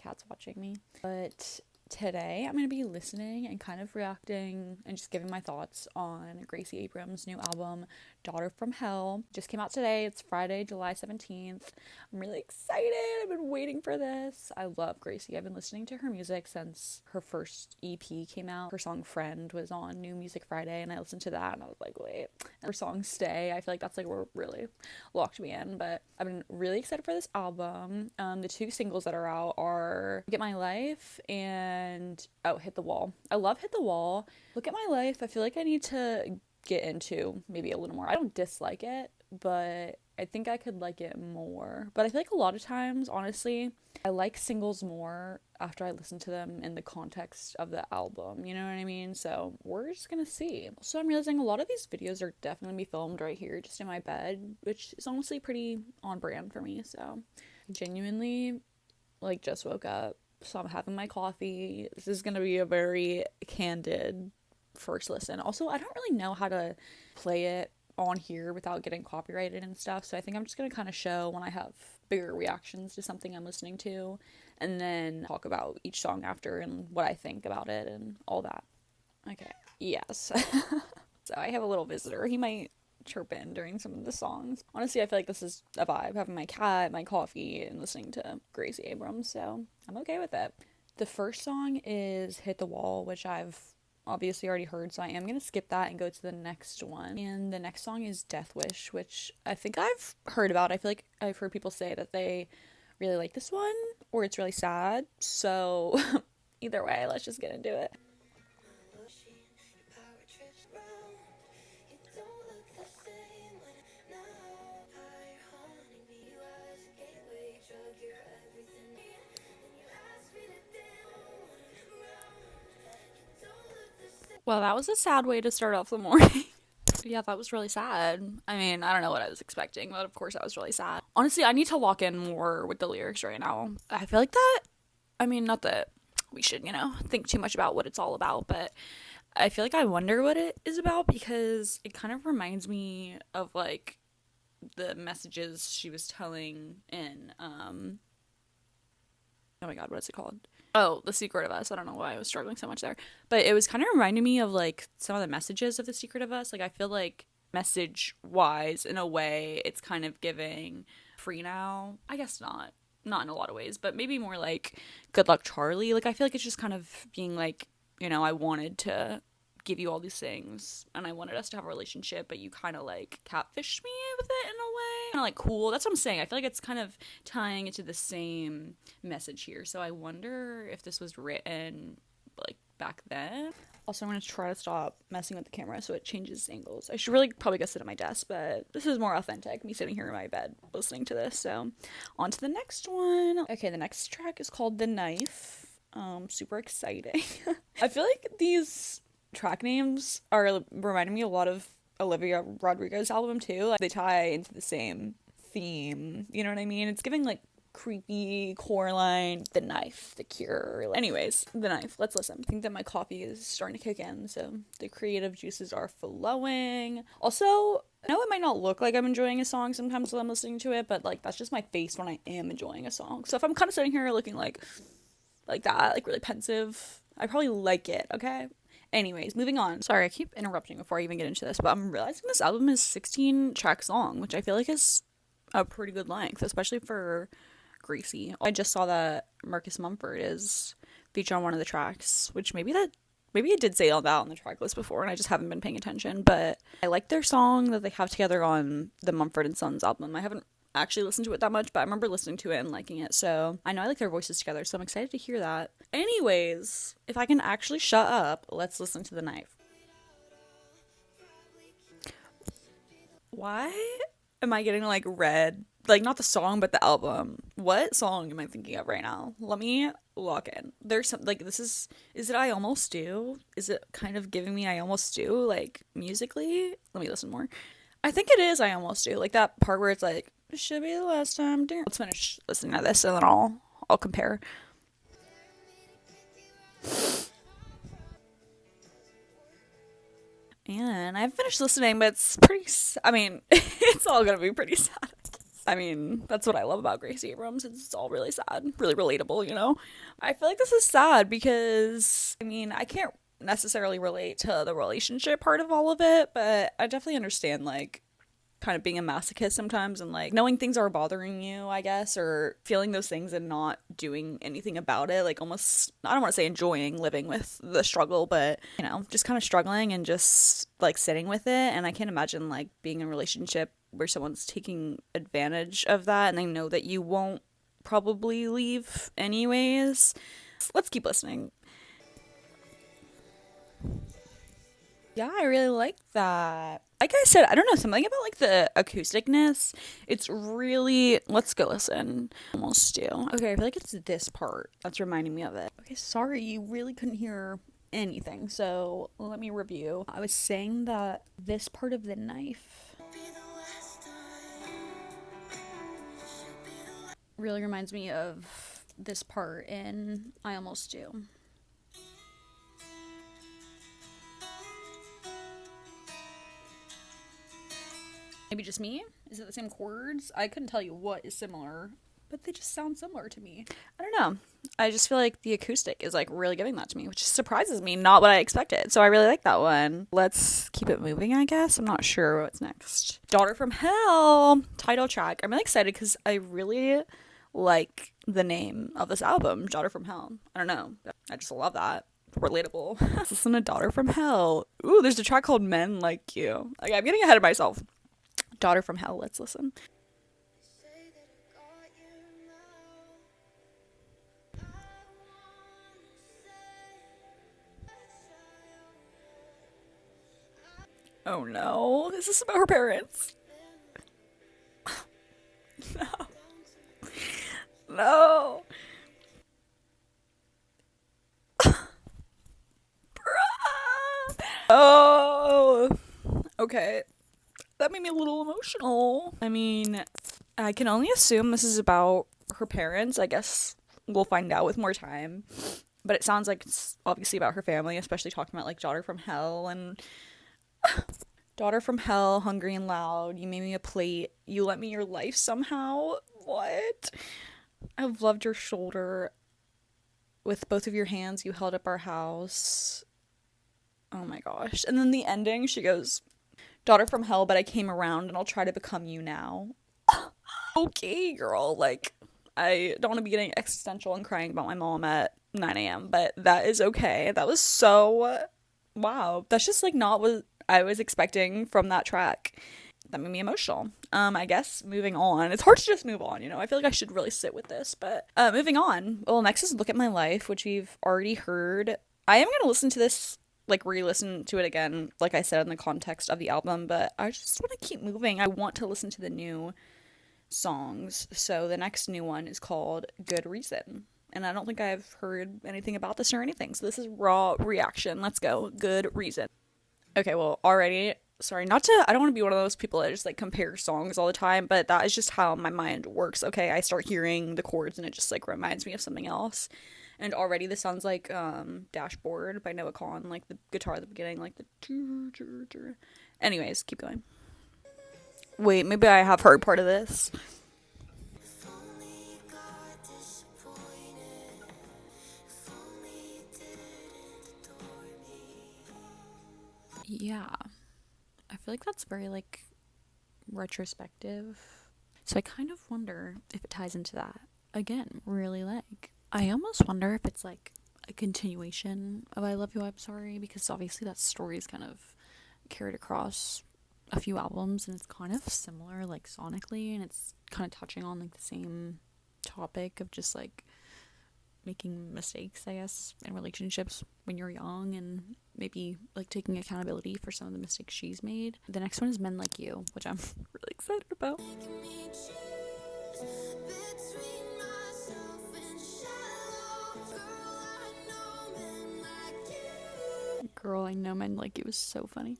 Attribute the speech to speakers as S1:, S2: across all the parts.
S1: cat's watching me. But today I'm going to be listening and kind of reacting and just giving my thoughts on Gracie Abrams' new album, Daughter from Hell. Just came out today. It's Friday, July 17th. I'm really excited. I've been waiting for this. I love Gracie. I've been listening to her music since her first EP came out. Her song Friend was on New Music Friday, and I listened to that and I was like, wait. And her song Stay, I feel like that's like what really locked me in. But I've been really excited for this album. The two singles that are out are Get My Life and Hit the Wall. I love Hit the Wall. Look at My Life. I feel like I need to get into maybe a little more. I don't dislike it, but I think I could like it more. But I feel like a lot of times, honestly, I like singles more after I listen to them in the context of the album. You know what I mean? So we're just gonna see. So I'm realizing a lot of these videos are definitely gonna be filmed right here, just in my bed, which is honestly pretty on brand for me. So genuinely, like, just woke up. So I'm having my coffee. This is gonna be a very candid first listen. Also, I don't really know how to play it on here without getting copyrighted and stuff, so I think I'm just gonna kind of show when I have bigger reactions to something I'm listening to, and then talk about each song after and what I think about it and all that. Okay, yes. So I have a little visitor. He might chirp in during some of the songs. Honestly, I feel like this is a vibe, having my cat, my coffee, and listening to Gracie Abrams, so I'm okay with it. The first song is Hit the Wall, which I've obviously already heard, so I am gonna skip that and go to the next one. And the next song is Death Wish, which I think I've heard about. I feel like I've heard people say that they really like this one, or it's really sad, so either way, let's just get into it. Well, that was a sad way to start off the morning. Yeah, that was really sad. I mean, I don't know what I was expecting, but of course that was really sad. Honestly, I need to lock in more with the lyrics right now. I feel like that, I mean, not that we should, think too much about what it's all about, but I feel like I wonder what it is about because it kind of reminds me of, like, the messages she was telling in, oh my god, what is it called? Oh, The Secret of Us. I don't know why I was struggling so much there. But it was kind of reminding me of, like, some of the messages of The Secret of Us. Like, I feel like message-wise, in a way, it's kind of giving Free Now. I guess not. Not in a lot of ways, but maybe more like Good Luck Charlie. Like, I feel like it's just kind of being like, I wanted to give you all these things and I wanted us to have a relationship, but you kind of like catfished me with it in a way. Kind of like cool. That's what I'm saying. I feel like it's kind of tying into the same message here. So I wonder if this was written like back then. Also, I'm going to try to stop messing with the camera so it changes angles. I should really probably go sit at my desk, but this is more authentic, me sitting here in my bed listening to this. So on to the next one. Okay, the next track is called The Knife. Super exciting. I feel like these track names are reminding me a lot of Olivia Rodrigo's album too. Like, they tie into the same theme, you know what I mean? It's giving like creepy Coraline, The Knife, The Cure. Anyways, The Knife, let's listen. I think that my coffee is starting to kick in, so the creative juices are flowing. Also, I know it might not look like I'm enjoying a song sometimes when I'm listening to it, but like that's just my face when I am enjoying a song. So if I'm kind of sitting here looking like that, like really pensive, I probably like it, okay? Anyways, moving on. Sorry, I keep interrupting before I even get into this, but I'm realizing this album is 16 tracks long, which I feel like is a pretty good length, especially for Gracie. I just saw that Marcus Mumford is featured on one of the tracks, which maybe it did say all that on the track list before, and I just haven't been paying attention, but I like their song that they have together on the Mumford & Sons album. I haven't actually listened to it that much, but I remember listening to it and liking it, so I know I like their voices together, so I'm excited to hear that. Anyways, if I can actually shut up, let's listen to The Knife. Why am I getting like red? Like, not the song, but the album. What song am I thinking of right now? Let me lock in. There's some, like, is it I Almost Do? Is it kind of giving me I Almost Do, like, musically? Let me listen more. I think it is I Almost Do. Like, that part where it's like, it should be the last time. Damn. Let's finish listening to this and then I'll compare. And I haven't finished listening, but it's pretty, I mean, it's all gonna be pretty sad. I mean, that's what I love about Gracie Abrams. It's all really sad, really relatable, you know? I feel like this is sad because, I mean, I can't necessarily relate to the relationship part of all of it, but I definitely understand, like, kind of being a masochist sometimes and like knowing things are bothering you, I guess, or feeling those things and not doing anything about it. Like almost, I don't want to say enjoying living with the struggle, but you know, just kind of struggling and just like sitting with it. And I can't imagine like being in a relationship where someone's taking advantage of that and they know that you won't probably leave anyways. Let's keep listening. Yeah, I really like that. Like I said, I don't know, something about like the acousticness. It's really, let's go listen. Almost do. Okay, I feel like it's this part that's reminding me of it. Okay, sorry, you really couldn't hear anything. So let me review. I was saying that this part of the knife really reminds me of this part in I Almost Do. Maybe just me? Is it the same chords? I couldn't tell you what is similar, but they just sound similar to me. I don't know. I just feel like the acoustic is like really giving that to me, which surprises me, not what I expected. So I really like that one. Let's keep it moving, I guess. I'm not sure what's next. Daughter from Hell, title track. I'm really excited because I really like the name of this album, Daughter from Hell. I don't know. I just love that. Relatable. Let's listen to Daughter from Hell. Ooh, there's a track called Men Like You. Like, I'm getting ahead of myself. Daughter from Hell, let's listen. Oh no, is this about her parents? No. No. Oh. Okay. That made me a little emotional. I mean, I can only assume this is about her parents. I guess we'll find out with more time. But it sounds like it's obviously about her family, especially talking about like Daughter from Hell and Daughter from Hell, hungry and loud. You made me a plate. You let me your life somehow. What? I've loved your shoulder. With both of your hands, you held up our house. Oh my gosh. And then the ending, she goes, Daughter from Hell, but I came around and I'll try to become you now. Okay, girl. Like, I don't want to be getting existential and crying about my mom at 9 a.m., but that is okay. That was so. Wow. That's just like not what I was expecting from that track. That made me emotional. I guess moving on. It's hard to just move on, you know. I feel like I should really sit with this, but moving on. Well, next is Look at My Life, which we've already heard. I am gonna listen to this, like re-listen to it again, like I said in the context of the album, but I just want to keep moving. I want to listen to the new songs. So the next new one is called Good Reason. And I don't think I've heard anything about this or anything. So this is raw reaction. Let's go. Good Reason. Okay, well, already, sorry, not to, I don't want to be one of those people that just like compare songs all the time, but that is just how my mind works. Okay, I start hearing the chords and it just like reminds me of something else. And already this sounds like Dashboard by Noah Kahan, like the guitar at the beginning, like the. Anyways, keep going. Wait, maybe I have heard part of this. Yeah. I feel like that's very like retrospective. So I kind of wonder if it ties into that. Again, really like. I almost wonder if it's like a continuation of I Love You, I'm Sorry, because obviously that story is kind of carried across a few albums and it's kind of similar like sonically and it's kind of touching on like the same topic of just like making mistakes, I guess, in relationships when you're young and maybe like taking accountability for some of the mistakes she's made. The next one is Men Like You, which I'm really excited about. Girl, I Know Men Like You is so funny.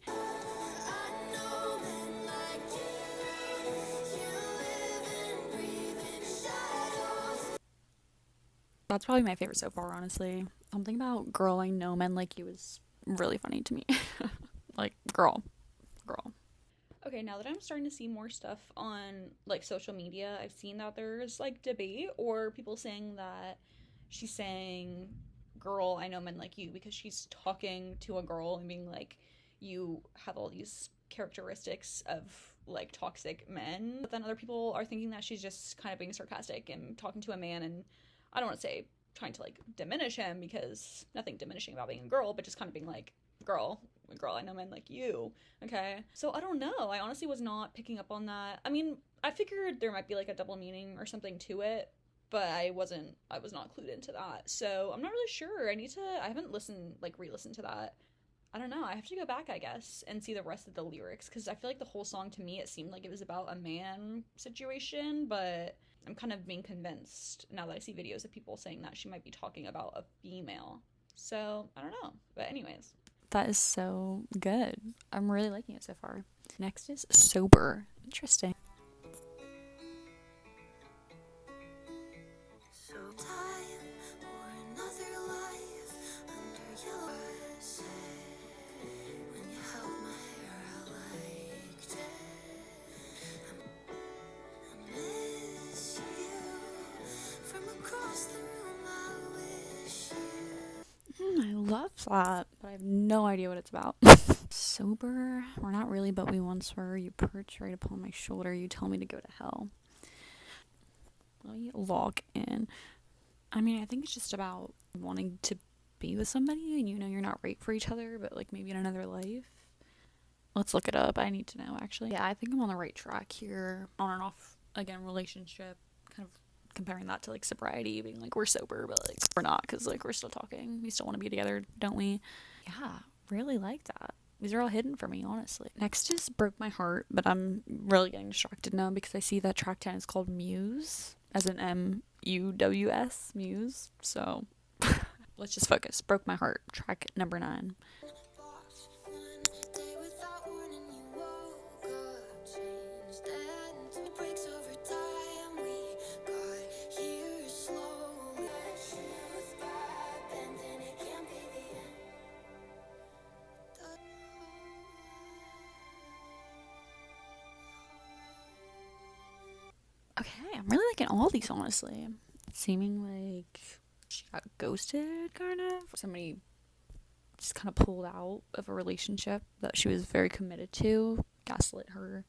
S1: That's probably my favorite so far, honestly. Something about Girl, I Know Men Like You is really funny to me. Like, girl. Okay, now that I'm starting to see more stuff on like social media, I've seen that there's like debate or people saying that she's saying, "Girl, I know men like you," because she's talking to a girl and being like, "You have all these characteristics of like toxic men." But then other people are thinking that she's just kind of being sarcastic and talking to a man, and I don't want to say trying to like diminish him because nothing diminishing about being a girl, but just kind of being like, "Girl, girl, I know men like you." Okay. So I don't know. I honestly was not picking up on that. I mean, I figured there might be like a double meaning or something to it, but I was not clued into that. So I'm not really sure. I haven't re listened to that. I don't know. I have to go back, I guess, and see the rest of the lyrics because I feel like the whole song to me, it seemed like it was about a man situation, but I'm kind of being convinced now that I see videos of people saying that she might be talking about a female. So I don't know. But, anyways. That is so good. I'm really liking it so far. Next is Sober. Interesting. So time or another life under yellow when you held my hair, I liked it. I miss you from across the room. I wish you. I love that, but I have no idea what it's about. Sober, we're not really, but we once were. You perch right upon my shoulder. You tell me to go to hell. Let me log in. I mean, I think it's just about wanting to be with somebody and you know you're not right for each other, but like maybe in another life. Let's look it up. I need to know, actually. Yeah, I think I'm on the right track here. On and off, again, relationship. Kind of comparing that to like sobriety, being like we're sober, but like we're not because like we're still talking. We still want to be together, don't we? Yeah, really like that. These are all hidden for me, honestly. Next is Broke My Heart, but I'm really getting distracted now because I see that track 10 is called Mews, as in Mews, Mews. So let's just focus. Broke My Heart, track number 9. Okay, I'm really liking all these, honestly. Seeming like she got ghosted, kind of. Somebody just kind of pulled out of a relationship that she was very committed to, gaslit her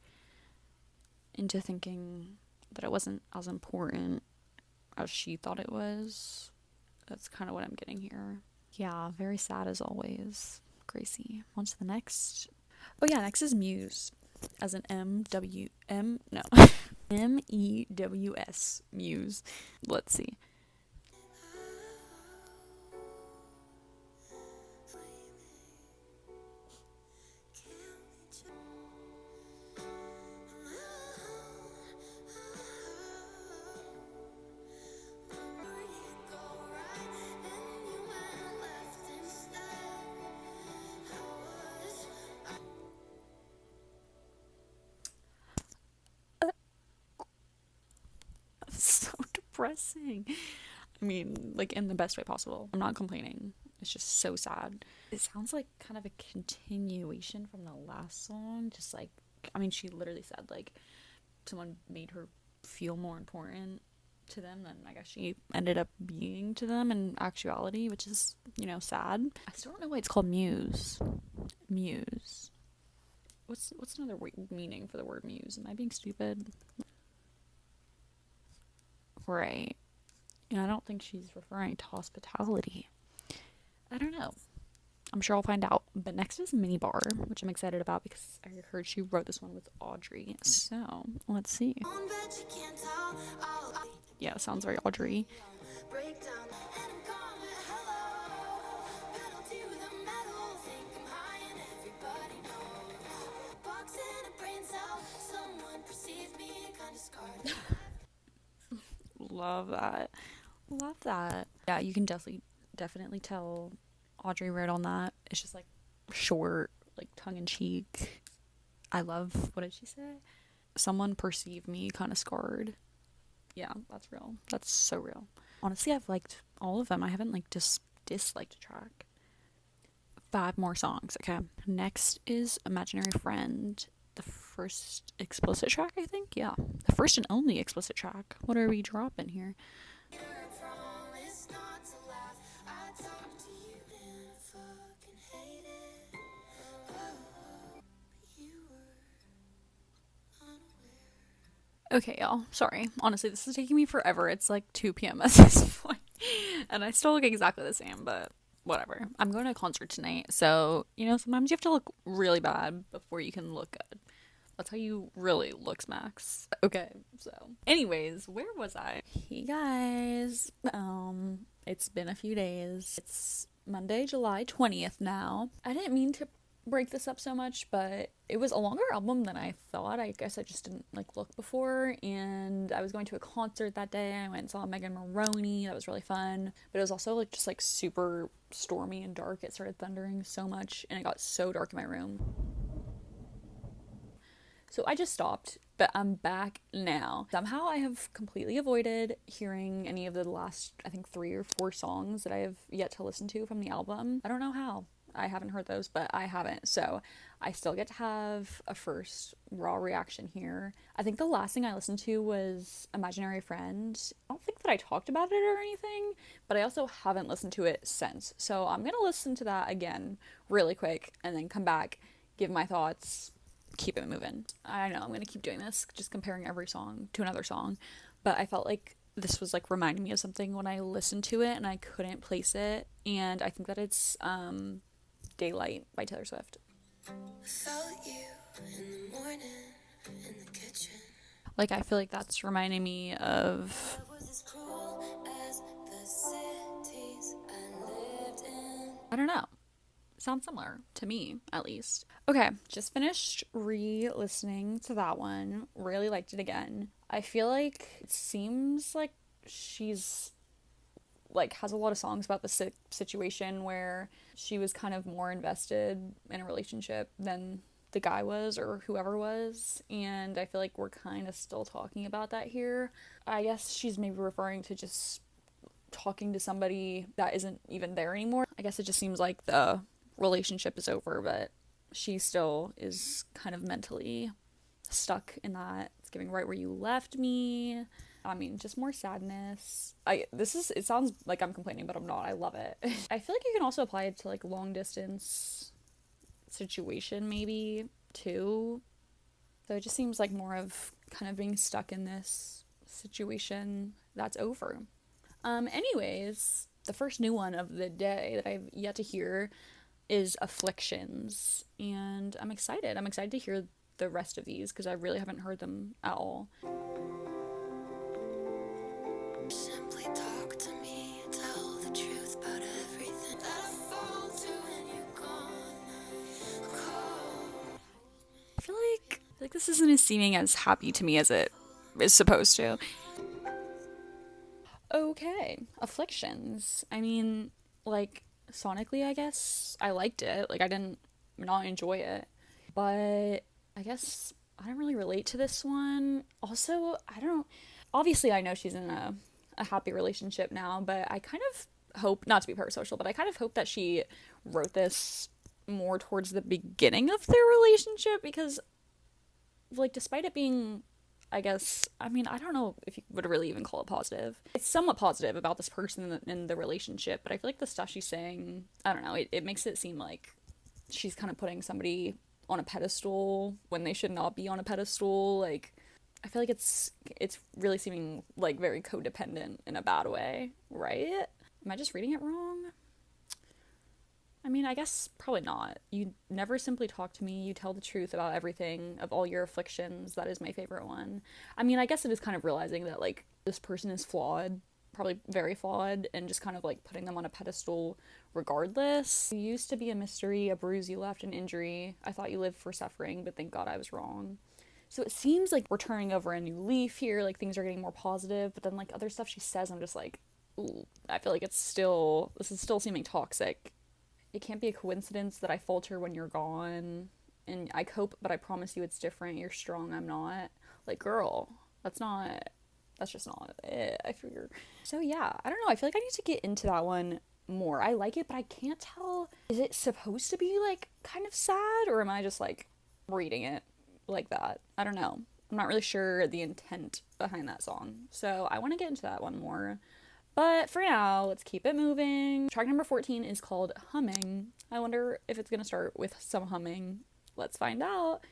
S1: into thinking that it wasn't as important as she thought it was. That's kind of what I'm getting here. Yeah, very sad as always. Gracie. On to the next. Oh yeah, next is Mews. As an Mews. Mews. Let's see. So depressing. I mean, like in the best way possible. I'm not complaining. It's just so sad. It sounds like kind of a continuation from the last song. Just like, I mean, she literally said like someone made her feel more important to them than I guess she ended up being to them in actuality, which is, you know, sad. I still don't know why it's called Mews. Mews. What's another meaning for the word muse? Am I being stupid? Right. And I don't think she's referring to hospitality. I don't know. I'm sure I'll find out. But next is Minibar, which I'm excited about because I heard she wrote this one with Audrey. So, let's see. Yeah, sounds very Audrey. Love that. Love that. Yeah, you can definitely tell Audrey wrote on that. It's just like short, like tongue in cheek. I love, what did she say? Someone perceived me kind of scarred. Yeah, that's real. That's so real. Honestly, I've liked all of them. I haven't like disliked a track. 5 more songs, okay? Next is Imaginary Friend. The first explicit track, I think. Yeah. The first and only explicit track. What are we dropping here? Okay, y'all. Sorry. Honestly, this is taking me forever. It's like 2 p.m. at this point. And I still look exactly the same, but whatever. I'm going to a concert tonight, so, sometimes you have to look really bad before you can look good. That's how you really look smacks. Okay, so. Anyways, where was I? Hey guys. It's been a few days. It's Monday, July 20th now. I didn't mean to break this up so much, but it was a longer album than I thought. I guess I just didn't look before, and I was going to a concert that day. I went and saw Megan Maroney. That was really fun, but it was also just super stormy and dark. It started thundering so much, and it got so dark in my room. So I just stopped, but I'm back now. Somehow I have completely avoided hearing any of the last, I think, 3 or 4 songs that I have yet to listen to from the album. I don't know how. I haven't heard those, but I haven't. So I still get to have a first raw reaction here. I think the last thing I listened to was Imaginary Friend. I don't think that I talked about it or anything, but I also haven't listened to it since. So I'm going to listen to that again really quick and then come back, give my thoughts, keep it moving. I know I'm going to keep doing this, just comparing every song to another song, but I felt like this was reminding me of something when I listened to it and I couldn't place it, and I think that it's Daylight by Taylor Swift. I felt you in the morning in the kitchen. I feel like that's reminding me of I don't know. Sounds similar to me, at least. Okay, just finished re-listening to that one. Really liked it again. I feel like it seems like she's has a lot of songs about the situation where she was kind of more invested in a relationship than the guy was or whoever was, and I feel like we're kind of still talking about that here. I guess she's maybe referring to just talking to somebody that isn't even there anymore. I guess it just seems like the relationship is over, but she still is kind of mentally stuck in that. It's giving right where you left me. I mean, just more sadness. It sounds like I'm complaining, but I'm not. I love it. I feel like you can also apply it to long distance situation maybe too. So it just seems like more of kind of being stuck in this situation that's over. Anyways, the first new one of the day that I've yet to hear is Afflictions, and I'm excited. I'm excited to hear the rest of these because I really haven't heard them at all. Simply talk to me, tell the truth about everything that I fall to when you're gone. I feel like this isn't as seeming as happy to me as it is supposed to. Okay, Afflictions. I mean, sonically, I guess I liked it. I didn't not enjoy it, but I guess I don't really relate to this one. Also, obviously I know she's in a happy relationship now, but I kind of hope, not to be parasocial, but I kind of hope that she wrote this more towards the beginning of their relationship, because despite it being, I guess, I mean, I don't know if you would really even call it positive. It's somewhat positive about this person in the relationship, but I feel like the stuff she's saying, I don't know, it makes it seem like she's kind of putting somebody on a pedestal when they should not be on a pedestal. I feel like it's really seeming very codependent in a bad way, right? Am I just reading it wrong? I mean, I guess probably not. You never simply talk to me. You tell the truth about everything, of all your afflictions. That is my favorite one. I mean, I guess it is kind of realizing that, this person is flawed, probably very flawed, and just kind of, putting them on a pedestal regardless. You used to be a mystery, a bruise you left, an injury. I thought you lived for suffering, but thank God I was wrong. So it seems like we're turning over a new leaf here, things are getting more positive, but then, other stuff she says, I'm just ooh, I feel like this is still seeming toxic. It can't be a coincidence that I falter when you're gone, and I cope, but I promise you it's different. You're strong, I'm not. Girl, that's just not it, I figure. So yeah, I don't know, I feel like I need to get into that one more. I like it, but I can't tell, is it supposed to be, kind of sad, or am I just, reading it like that. I don't know. I'm not really sure the intent behind that song. So I want to get into that one more. But for now, let's keep it moving. Track number 14 is called Humming. I wonder if it's going to start with some humming. Let's find out.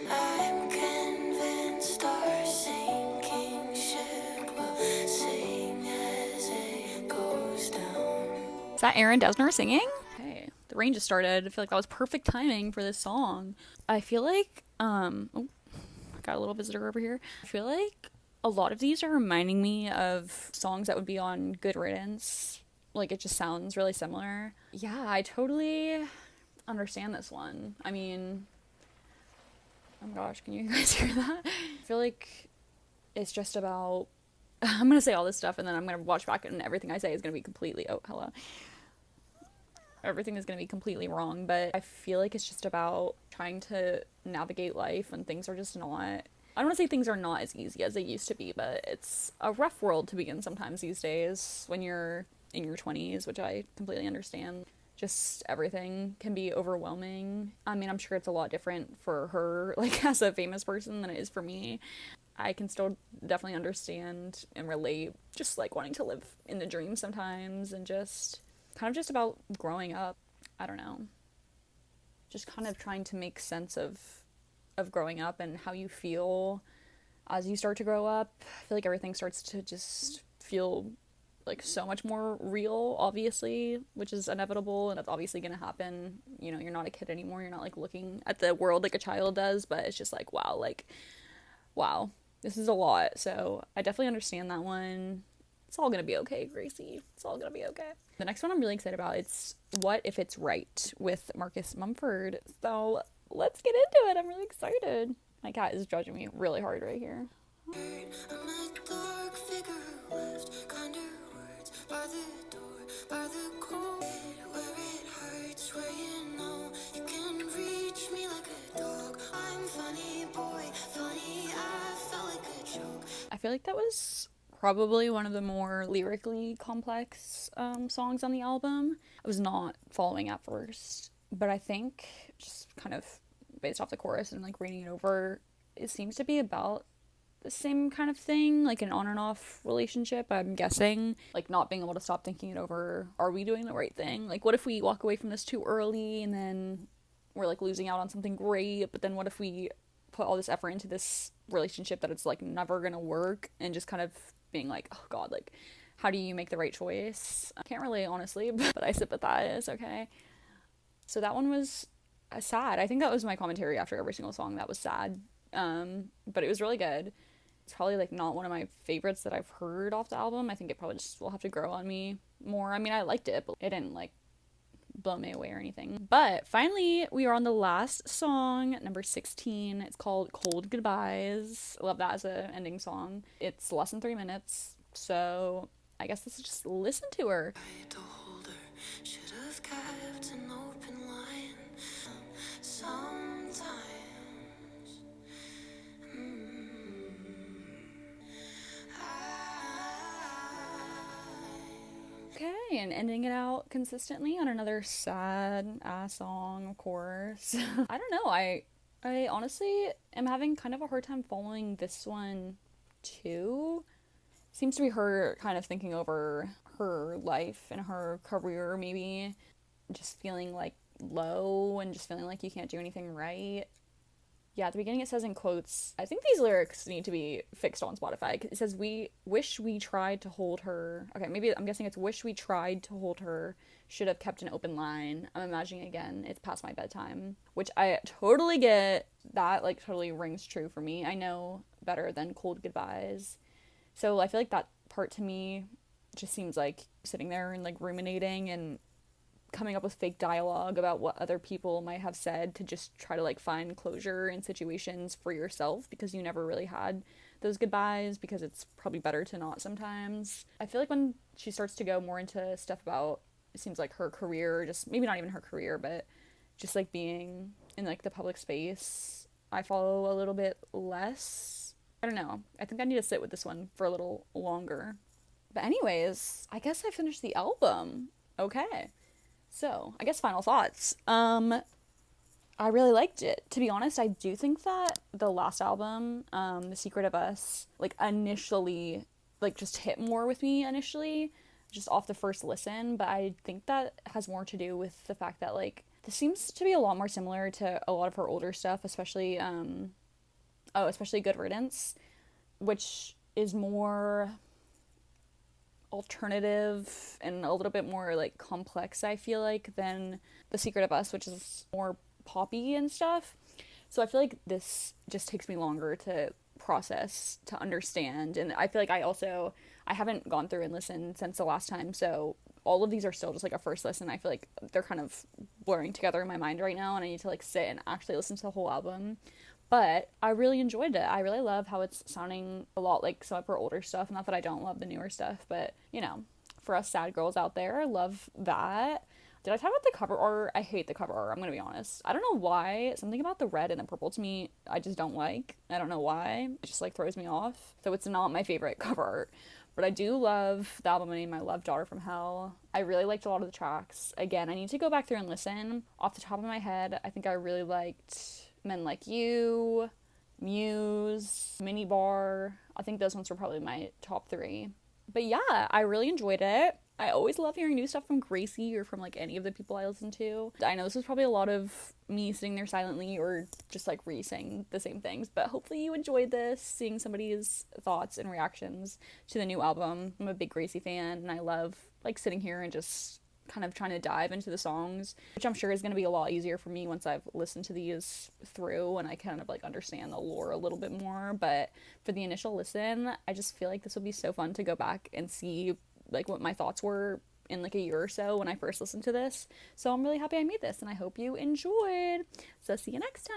S1: I'm convinced our sinking ship will sing as it goes down. Is that Aaron Dessner singing? Okay, the rain just started. I feel like that was perfect timing for this song. I feel like, oh, got a little visitor over here. I feel like a lot of these are reminding me of songs that would be on Good Riddance. Like, it just sounds really similar. Yeah, I totally understand this one. I mean, oh my gosh, can you guys hear that? I feel like it's just about, I'm gonna say all this stuff and then I'm gonna watch back and everything I say is gonna be completely, oh, hello. Everything is gonna be completely wrong, but I feel like it's just about trying to navigate life when things are just not, I don't want to say things are not as easy as they used to be, but it's a rough world to be in sometimes these days when you're in your 20s, which I completely understand. Just everything can be overwhelming. I mean, I'm sure it's a lot different for her, like, as a famous person than it is for me. I can still definitely understand and relate, just, like, wanting to live in the dream sometimes and just kind of just about growing up. I don't know. Just kind of trying to make sense of growing up and how you feel as you start to grow up. I feel like everything starts to just feel like so much more real, obviously, which is inevitable and that's obviously gonna happen. You know, you're not a kid anymore, you're not like looking at the world like a child does, but it's just like, wow, this is a lot. So I definitely understand that one. It's all gonna be okay, Gracie. It's all gonna be okay. The next one I'm really excited about, it's What If It's Right with Marcus Mumford. So let's get into it. I'm really excited. My cat is judging me really hard right here. I'm a dark figure left, kinder words by the door, by the cold, where it hurts, where you know you can reach me like a dog. I'm funny boy, funny, I felt like a joke. I feel like that was probably one of the more lyrically complex songs on the album. I was not following at first, but I think just kind of based off the chorus and like reading it over, it seems to be about the same kind of thing, like an on and off relationship, I'm guessing. Like not being able to stop thinking it over. Are we doing the right thing? Like what if we walk away from this too early and then we're like losing out on something great, but then what if we put all this effort into this relationship that it's like never gonna work, and just kind of being like, oh god, like how do you make the right choice? I can't relate honestly, but I sympathize, okay? So that one was sad. I think that was my commentary after every single song. That was sad, but it was really good. It's probably like not one of my favorites that I've heard off the album. I think it probably just will have to grow on me more. I mean, I liked it, but it didn't like blow me away or anything. But finally, we are on the last song, number 16. It's called Cold Goodbyes. I love that as an ending song. It's less than 3 minutes, so I guess let's just listen to her. To hold her, should have kept an open line. Sometimes. Okay, and ending it out consistently on another sad ass song, of course. I don't know. I honestly am having kind of a hard time following this one too. Seems to be her kind of thinking over her life and her career, maybe just feeling like low and just feeling like you can't do anything right. Yeah, at the beginning it says in quotes, I think these lyrics need to be fixed on Spotify. It says, we wish we tried to hold her. Okay, maybe I'm guessing it's wish we tried to hold her, should have kept an open line. I'm imagining again, it's past my bedtime, which I totally get. That like totally rings true for me. I know better than cold goodbyes. So I feel like that part to me just seems like sitting there and like ruminating and coming up with fake dialogue about what other people might have said to just try to like find closure in situations for yourself because you never really had those goodbyes, because it's probably better to not sometimes. I feel like when she starts to go more into stuff about, it seems like her career, just maybe not even her career, but just like being in like the public space, I follow a little bit less. I don't know. I think I need to sit with this one for a little longer. But anyways, I guess I finished the album. Okay. So, I guess final thoughts. I really liked it. To be honest, I do think that the last album, The Secret of Us, like initially, like just hit more with me initially, just off the first listen. But I think that has more to do with the fact that like this seems to be a lot more similar to a lot of her older stuff, especially especially Good Riddance, which is more alternative and a little bit more like complex, I feel like, than The Secret of Us, which is more poppy and stuff. So I feel like this just takes me longer to process, to understand. And I feel like I haven't gone through and listened since the last time, so all of these are still just like a first listen. I feel like they're kind of blurring together in my mind right now, and I need to like sit and actually listen to the whole album. But I really enjoyed it. I really love how it's sounding a lot like some of her older stuff. Not that I don't love the newer stuff, but you know, for us sad girls out there, love that. Did I talk about the cover art? I hate the cover art, I'm gonna be honest. I don't know why. Something about the red and the purple to me, I just don't like. I don't know why. It just like throws me off. So it's not my favorite cover art. But I do love the album name. I love Daughter from Hell. I really liked a lot of the tracks. Again, I need to go back through and listen. Off the top of my head, I think I really liked Men Like You, Mews, Minibar. I think those ones were probably my top three. But yeah, I really enjoyed it. I always love hearing new stuff from Gracie or from like any of the people I listen to. I know this was probably a lot of me sitting there silently or just like re-saying the same things, but hopefully you enjoyed this, seeing somebody's thoughts and reactions to the new album. I'm a big Gracie fan, and I love like sitting here and just kind of trying to dive into the songs, which I'm sure is going to be a lot easier for me once I've listened to these through and I kind of like understand the lore a little bit more. But for the initial listen, I just feel like this would be so fun to go back and see like what my thoughts were in like a year or so when I first listened to this. So I'm really happy I made this, and I hope you enjoyed. So see you next time.